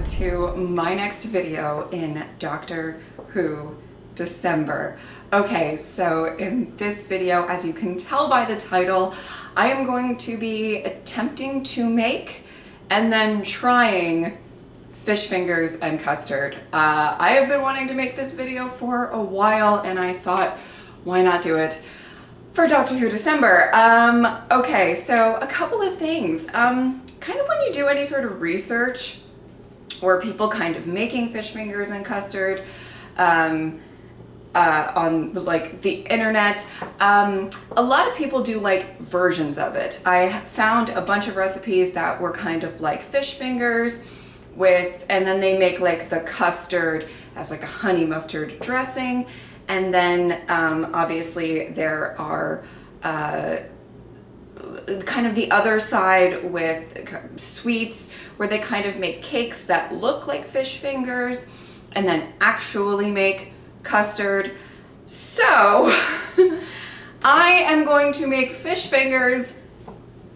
to my next video in Doctor Who December. Okay, so in this video, as you can tell by the title, I am going to be attempting to make and then trying fish fingers and custard. I have been wanting to make this video for a while and I thought, why not do it for Doctor Who December? Okay, so a couple of things. Kind of when you do any sort of research or people kind of making fish fingers and custard on like the internet, a lot of people do like versions of it. I found a bunch of recipes that were kind of like fish fingers with, and then they make like the custard as like a honey mustard dressing. And then obviously there are kind of the other side with sweets where they kind of make cakes that look like fish fingers and then actually make custard. So I am going to make fish fingers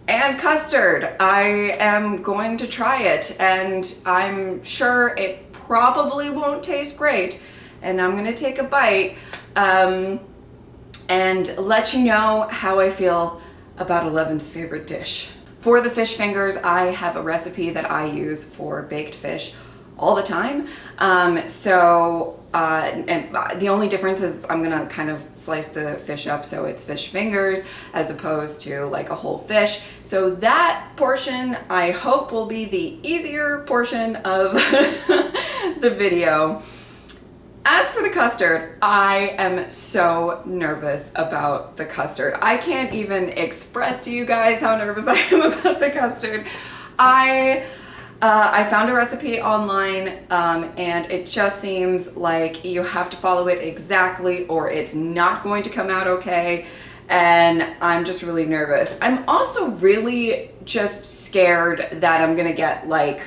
and custard. I am going to try it and I'm sure it probably won't taste great. And I'm gonna take a bite and let you know how I feel about Eleven's favorite dish. For the fish fingers, I have a recipe that I use for baked fish all the time. And the only difference is I'm gonna kind of slice the fish up so it's fish fingers as opposed to like a whole fish. So that portion I hope will be the easier portion of the video. As for the custard, I am so nervous about the custard. I can't even express to you guys how nervous I am about the custard. I found a recipe online and it just seems like you have to follow it exactly or it's not going to come out okay. And I'm just really nervous. I'm also really just scared that I'm gonna get like,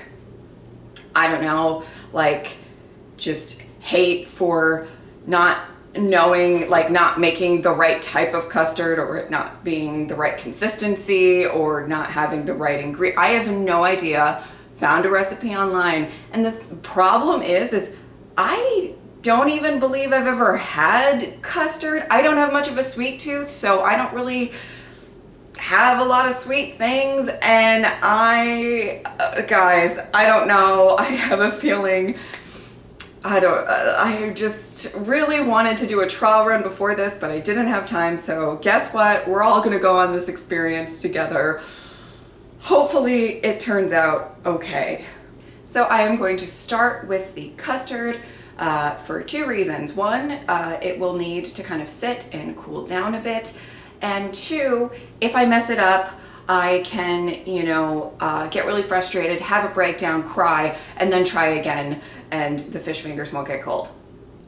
I don't know, like just hate for not knowing, like not making the right type of custard or it not being the right consistency or not having the right ingredient. I have no idea. Found a recipe online and the problem is I don't even believe I've ever had custard. I don't have much of a sweet tooth, so I don't really have a lot of sweet things and guys, I don't know. I have a feeling I just really wanted to do a trial run before this, but I didn't have time. So guess what? We're all gonna go on this experience together. Hopefully it turns out okay. So I am going to start with the custard for two reasons. One, it will need to kind of sit and cool down a bit. And two, if I mess it up, I can, you know, get really frustrated, have a breakdown, cry, and then try again, and the fish fingers won't get cold.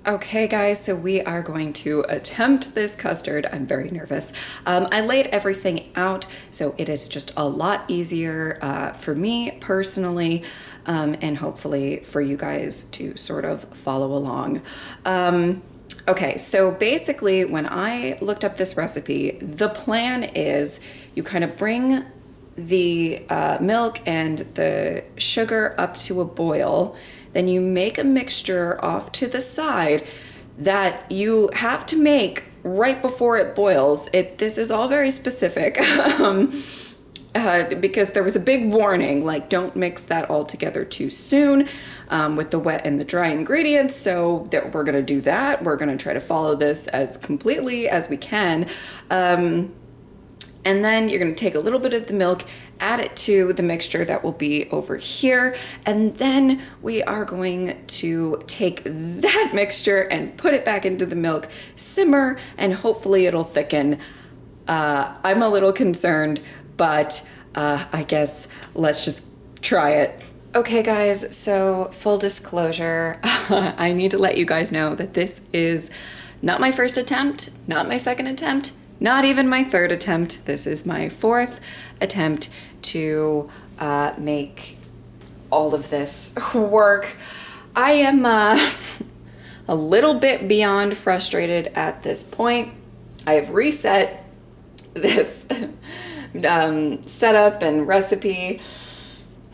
Okay guys, so we are going to attempt this custard. I'm very nervous. I laid everything out, so it is just a lot easier for me personally, and hopefully for you guys to sort of follow along. Okay, so basically when I looked up this recipe, the plan is you kind of bring the milk and the sugar up to a boil, then you make a mixture off to the side that you have to make right before it boils. This is all very specific because there was a big warning, like don't mix that all together too soon with the wet and the dry ingredients. So that we're gonna do that. We're gonna try to follow this as completely as we can. And then you're gonna take a little bit of the milk, add it to the mixture that will be over here. And then we are going to take that mixture and put it back into the milk, simmer, and hopefully it'll thicken. I'm a little concerned, but I guess let's just try it. Okay guys, so full disclosure, I need to let you guys know that this is not my first attempt, not my second attempt, not even my third attempt. This is my fourth attempt to make all of this work. I am a little bit beyond frustrated at this point. I have reset this setup and recipe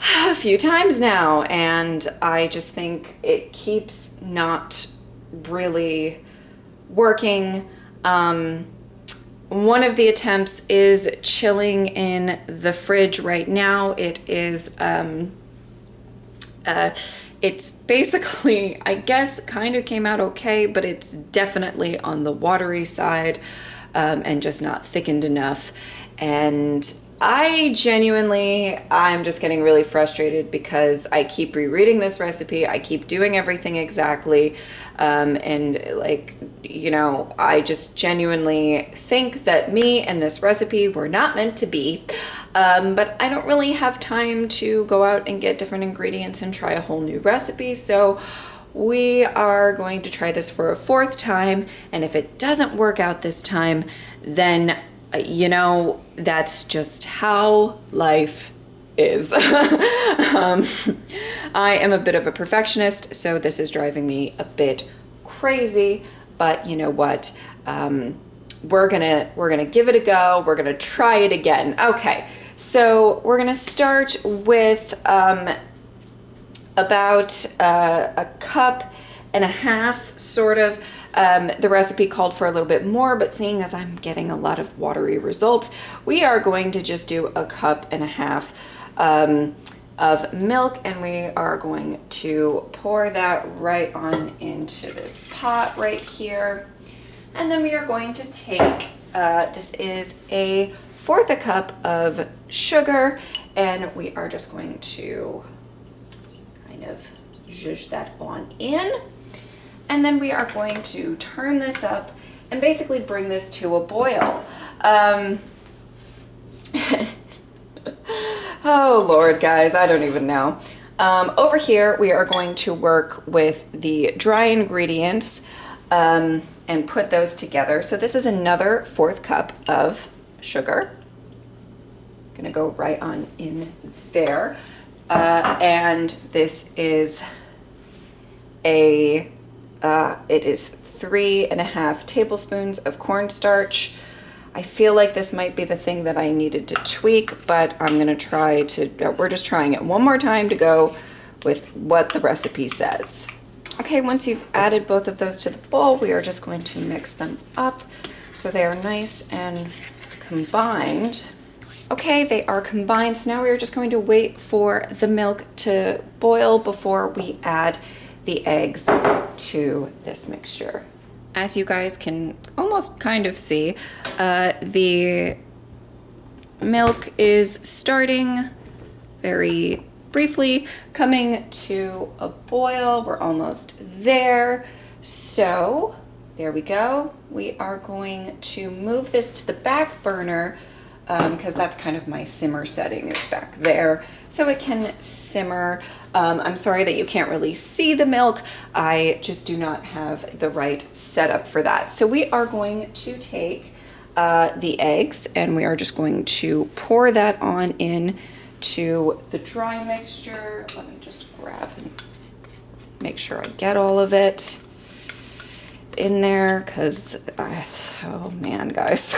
a few times now, and I just think it keeps not really working. One of the attempts is chilling in the fridge right now. It is, it's basically, I guess, kind of came out okay, but it's definitely on the watery side, and just not thickened enough. And I'm just getting really frustrated because I keep rereading this recipe. I keep doing everything exactly. And like, you know, I just genuinely think that me and this recipe were not meant to be. But I don't really have time to go out and get different ingredients and try a whole new recipe. So we are going to try this for a 4th time. And if it doesn't work out this time, then you know, that's just how life is. I am a bit of a perfectionist, so this is driving me a bit crazy, but you know what? We're gonna give it a go. We're gonna try it again. Okay, so we're gonna start with about a cup and a half, sort of. The recipe called for a little bit more, but seeing as I'm getting a lot of watery results, we are going to just do a cup and a half of milk, and we are going to pour that right on into this pot right here. And then we are going to take, this is a 1/4 cup of sugar, and we are just going to kind of zhuzh that on in. And then we are going to turn this up and basically bring this to a boil. Oh Lord, guys, I don't even know. Over here, we are going to work with the dry ingredients and put those together. So this is another 1/4 cup of sugar. Gonna go right on in there. And this is it is 3.5 tablespoons of cornstarch. I feel like this might be the thing that I needed to tweak, but I'm gonna try to, we're just trying it one more time to go with what the recipe says. Okay, once you've added both of those to the bowl, we are just going to mix them up so they are nice and combined. Okay, they are combined, so now we are just going to wait for the milk to boil before we add the eggs to this mixture. As you guys can almost kind of see, the milk is starting very briefly coming to a boil. We're almost there. So there we go. We are going to move this to the back burner because that's kind of my simmer setting is back there, so it can simmer. I'm sorry that you can't really see the milk. I just do not have the right setup for that. So we are going to take the eggs and we are just going to pour that on in to the dry mixture. Let me just grab and make sure I get all of it in there because, oh man, guys.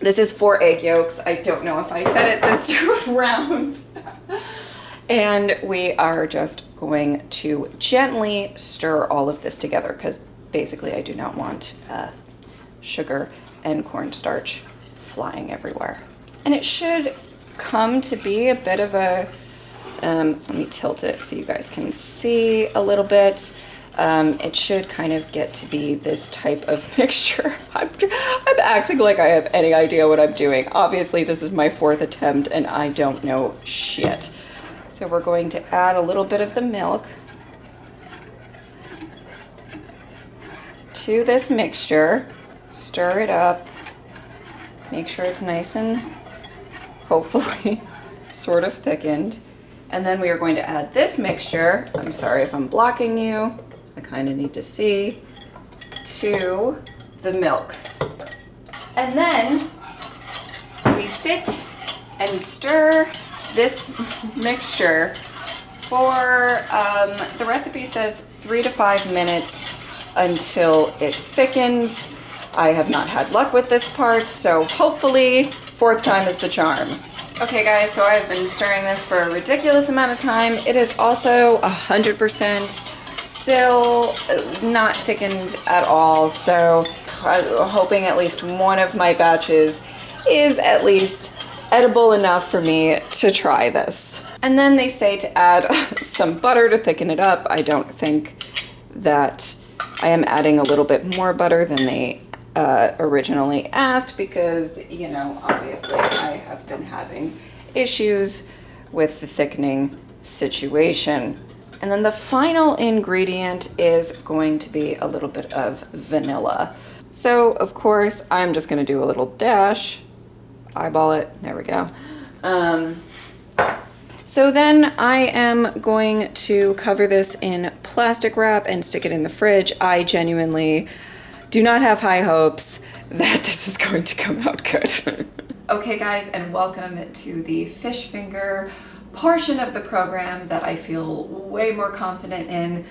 This is 4 egg yolks. I don't know if I said it this round. And we are just going to gently stir all of this together because basically I do not want sugar and cornstarch flying everywhere. And it should come to be a bit of a, let me tilt it so you guys can see a little bit. It should kind of get to be this type of mixture. I'm acting like I have any idea what I'm doing. Obviously, this is my 4th attempt and I don't know shit. So we're going to add a little bit of the milk to this mixture, stir it up, make sure it's nice and hopefully sort of thickened. And then we are going to add this mixture, I'm sorry if I'm blocking you, I kind of need to see, to the milk. And then we sit and stir this mixture for, the recipe says 3 to 5 minutes until it thickens. I have not had luck with this part, so hopefully 4th time is the charm. Okay guys, so I've been stirring this for a ridiculous amount of time. It is also 100% still not thickened at all, so I'm hoping at least one of my batches is at least edible enough for me to try this. And then they say to add some butter to thicken it up. I don't think that I am adding a little bit more butter than they originally asked because, you know, obviously I have been having issues with the thickening situation. And then the final ingredient is going to be a little bit of vanilla. So of course I'm just going to do a little dash, eyeball it, there we go. So then I am going to cover this in plastic wrap and stick it in the fridge. I genuinely do not have high hopes that this is going to come out good. Okay guys, and welcome to the fish finger portion of the program that I feel way more confident in.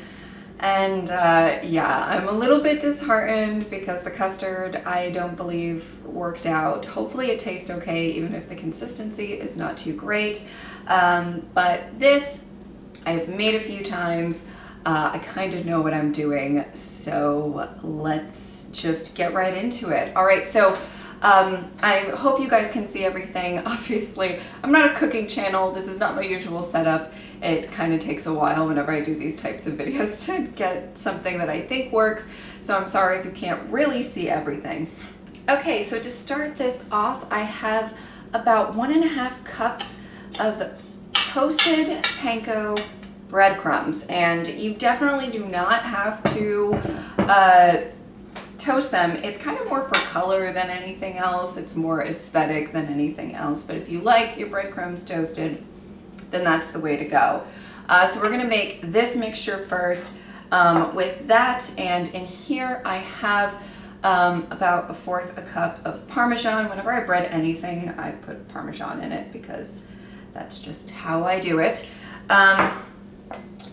And yeah, I'm a little bit disheartened because the custard I don't believe worked out. Hopefully it tastes okay, even if the consistency is not too great. But this I've made a few times. I kind of know what I'm doing, so let's just get right into it. All right, so I hope you guys can see everything. Obviously, I'm not a cooking channel. This is not my usual setup. It kind of takes a while whenever I do these types of videos to get something that I think works, so I'm sorry if you can't really see everything. Okay, so to start this off, I have about 1.5 cups of toasted panko breadcrumbs, and you definitely do not have to toast them. It's kind of more for color than anything else. It's more aesthetic than anything else, but if you like your breadcrumbs toasted, then that's the way to go. So we're gonna make this mixture first with that, and in here I have about 1/4 cup of Parmesan. Whenever I bread anything, I put Parmesan in it because that's just how I do it.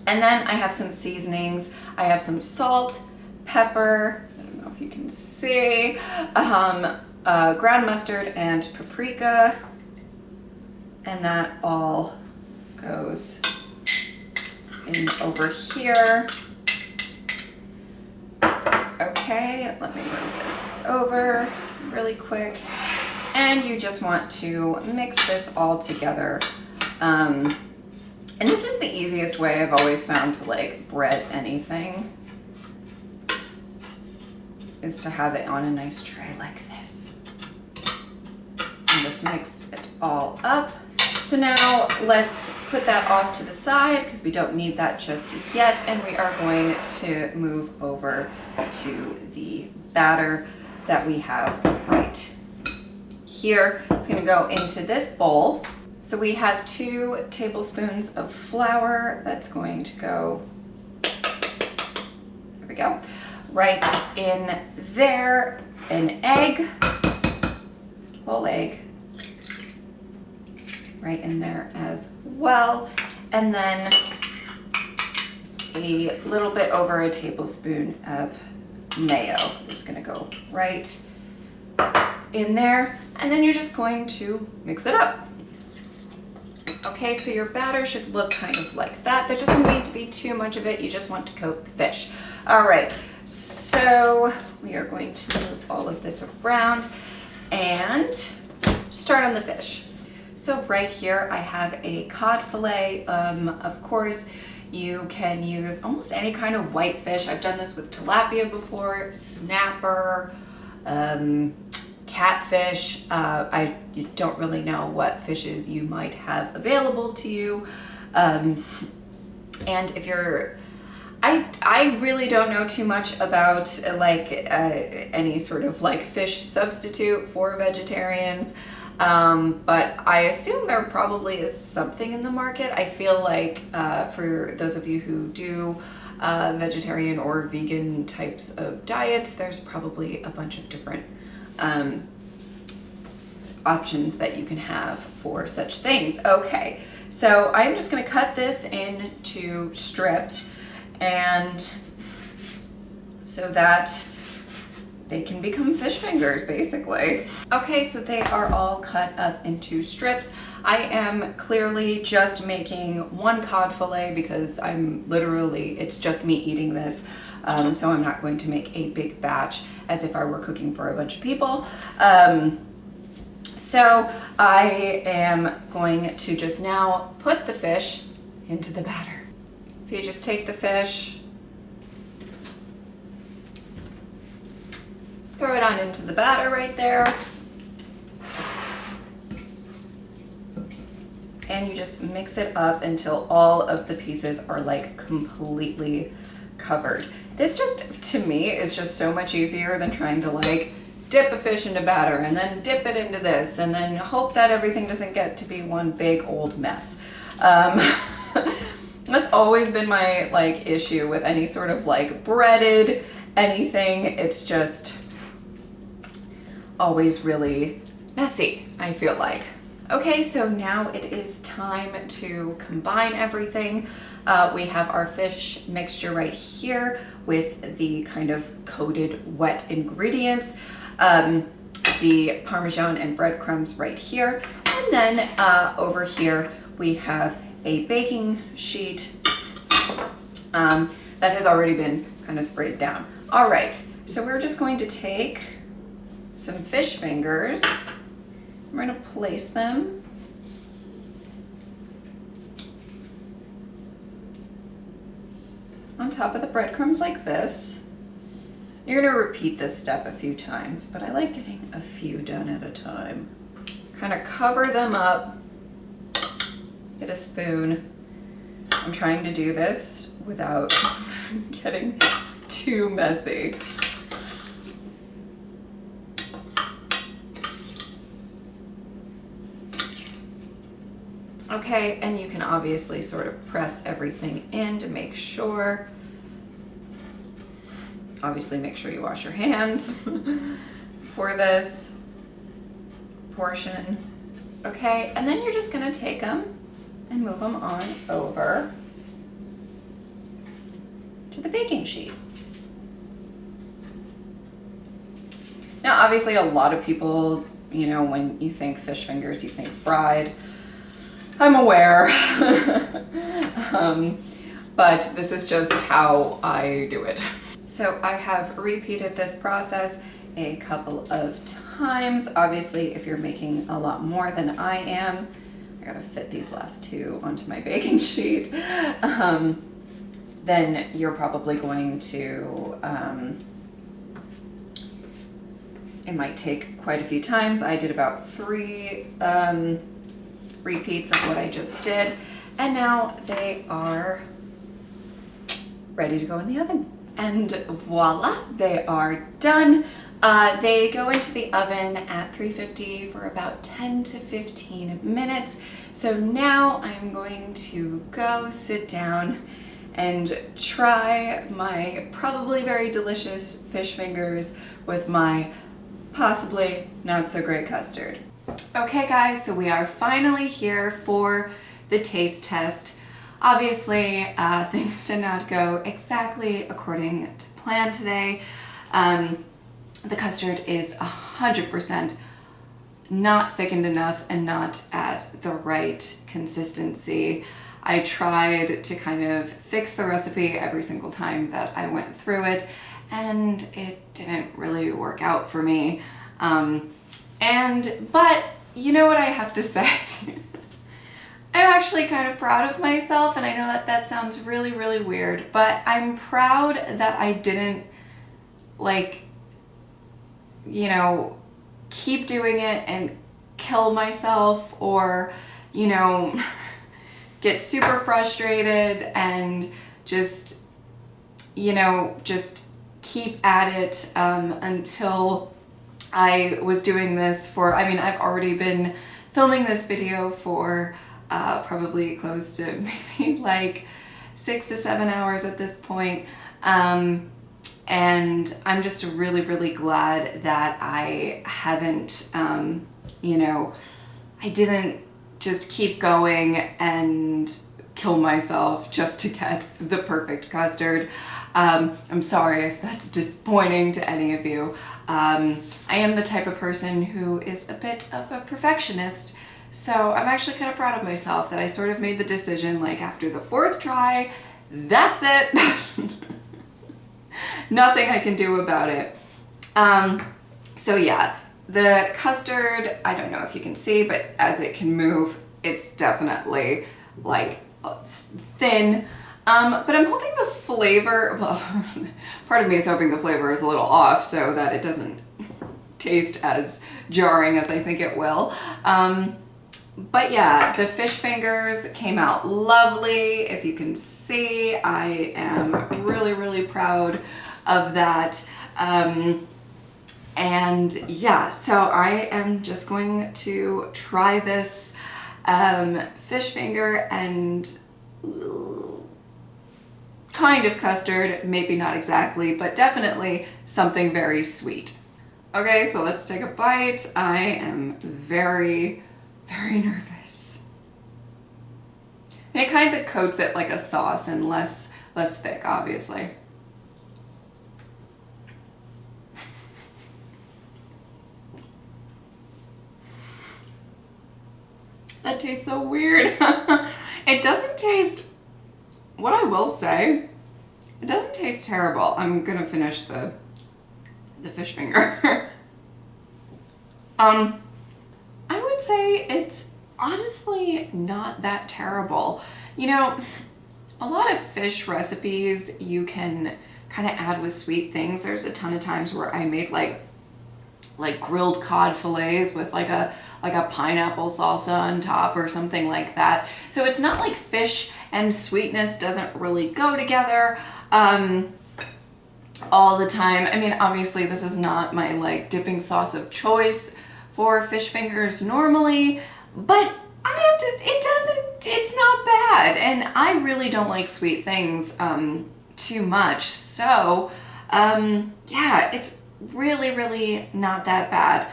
And then I have some seasonings. I have some salt, pepper, I don't know if you can see, ground mustard and paprika, and that all goes in over here. Okay, let me move this over really quick. And you just want to mix this all together. And this is the easiest way I've always found to like bread anything, is to have it on a nice tray like this. And just mix it all up. So now let's put that off to the side because we don't need that just yet, and we are going to move over to the batter that we have right here. It's going to go into this bowl. So we have 2 tablespoons of flour that's going to go, there we go, right in there. An egg, whole egg, right in there as well. And then a little bit over a tablespoon of mayo is gonna go right in there. And then you're just going to mix it up. Okay, so your batter should look kind of like that. There doesn't need to be too much of it. You just want to coat the fish. All right, so we are going to move all of this around and start on the fish. So right here I have a cod fillet. Of course, you can use almost any kind of white fish. I've done this with tilapia before, snapper, catfish. I don't really know what fishes you might have available to you. And if you're, I really don't know too much about like any sort of like fish substitute for vegetarians. But I assume there probably is something in the market. I feel like for those of you who do vegetarian or vegan types of diets, there's probably a bunch of different options that you can have for such things. Okay, so I'm just going to cut this into strips, and so that they can become fish fingers basically. Okay, so they are all cut up into strips. I am clearly just making one cod fillet because it's just me eating this. So I'm not going to make a big batch as if I were cooking for a bunch of people. So I am going to just now put the fish into the batter. So you just take the fish, throw it on into the batter right there, and you just mix it up until all of the pieces are like completely covered. This just, to me, is just so much easier than trying to like dip a fish into batter and then dip it into this and then hope that everything doesn't get to be one big old mess. That's always been my like issue with any sort of like breaded anything. It's just always really messy, I feel like. Okay, so now it is time to combine everything. We have our fish mixture right here with the kind of coated wet ingredients, the Parmesan and breadcrumbs right here, and then over here we have a baking sheet that has already been kind of sprayed down. All right, so we're just going to take some fish fingers. We're going to place them on top of the breadcrumbs like this. You're going to repeat this step a few times, but I like getting a few done at a time. Kind of cover them up, get a spoon. I'm trying to do this without getting too messy. Okay, and you can obviously sort of press everything in to make sure. Obviously make sure you wash your hands for this portion. Okay, and then you're just gonna take them and move them on over to the baking sheet. Now, obviously a lot of people, you know, when you think fish fingers, you think fried. I'm aware, but this is just how I do it. So I have repeated this process a couple of times. Obviously, if you're making a lot more than I am, I gotta fit these last two onto my baking sheet, then you're probably going to, it might take quite a few times. I did about 3 repeats of what I just did, and now they are ready to go in the oven. And voila, they are done. They go into the oven at 350 for about 10 to 15 minutes. So now I'm going to go sit down and try my probably very delicious fish fingers with my possibly not so great custard. Okay guys, so we are finally here for the taste test. Obviously, things did not go exactly according to plan today. The custard is 100% not thickened enough and not at the right consistency. I tried to kind of fix the recipe every single time that I went through it, and it didn't really work out for me. But you know what I have to say? I'm actually kind of proud of myself, and I know that that sounds really, really weird, but I'm proud that I didn't, like, you know, keep doing it and kill myself, or, you know, get super frustrated and just, you know, just keep at it until I was doing this for, I mean, I've already been filming this video for probably close to maybe like 6 to 7 hours at this point. And I'm just really, really glad that I haven't, you know, I didn't just keep going and kill myself just to get the perfect custard. I'm sorry if that's disappointing to any of you. I am the type of person who is a bit of a perfectionist, so I'm actually kind of proud of myself that I sort of made the decision, like, after the 4th try, that's it. Nothing I can do about it. So yeah, the custard, I don't know if you can see, but as it can move, it's definitely like thin. But I'm hoping the flavor, well, part of me is hoping the flavor is a little off so that it doesn't taste as jarring as I think it will. But yeah, the fish fingers came out lovely. If you can see, I am really, really proud of that. And yeah, so I am just going to try this fish finger and kind of custard, maybe not exactly, but definitely something very sweet. Okay, so let's take a bite. I am very, very nervous. And it kind of coats it like a sauce and less thick, obviously. That tastes so weird. It doesn't taste, what I will say, it doesn't taste terrible. I'm gonna finish the fish finger. I would say it's honestly not that terrible. You know, a lot of fish recipes you can kind of add with sweet things. There's a ton of times where I made like grilled cod fillets with like a pineapple salsa on top or something like that. So it's not like fish and sweetness doesn't really go together all the time. I mean, obviously this is not my like dipping sauce of choice for fish fingers normally, but it's not bad. And I really don't like sweet things too much. So yeah, it's really, really not that bad.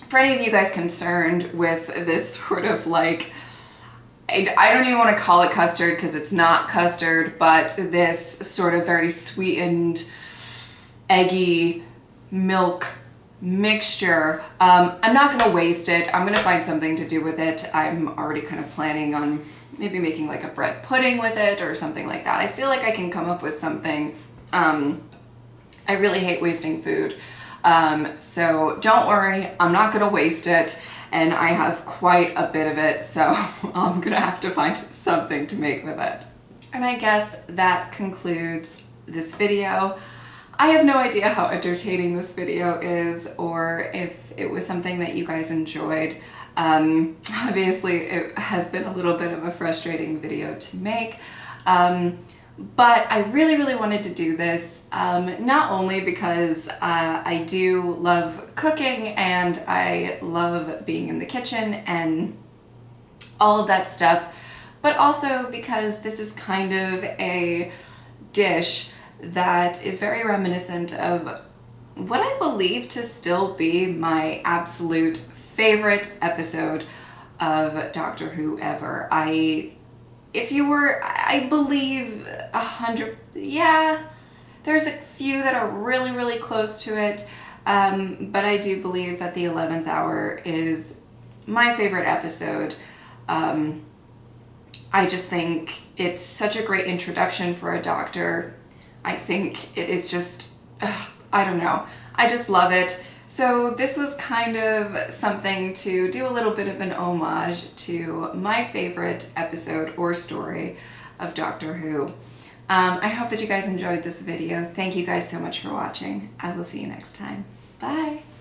For any of you guys concerned with this sort of like, I don't even want to call it custard because it's not custard, but this sort of very sweetened, eggy milk mixture, I'm not going to waste it. I'm going to find something to do with it. I'm already kind of planning on maybe making like a bread pudding with it or something like that. I feel like I can come up with something. I really hate wasting food. So don't worry, I'm not going to waste it. And I have quite a bit of it, so I'm gonna have to find something to make with it. And I guess that concludes this video. I have no idea how entertaining this video is or if it was something that you guys enjoyed. Obviously it has been a little bit of a frustrating video to make. But I really, really wanted to do this, not only because I do love cooking and I love being in the kitchen and all of that stuff, but also because this is kind of a dish that is very reminiscent of what I believe to still be my absolute favorite episode of Doctor Who ever. I believe 100, yeah, there's a few that are really, really close to it, but I do believe that the 11th hour is my favorite episode. I just think it's such a great introduction for a doctor. I think it is just, I don't know, I just love it. So this was kind of something to do a little bit of an homage to my favorite episode or story of Doctor Who. I hope that you guys enjoyed this video. Thank you guys so much for watching. I will see you next time. Bye!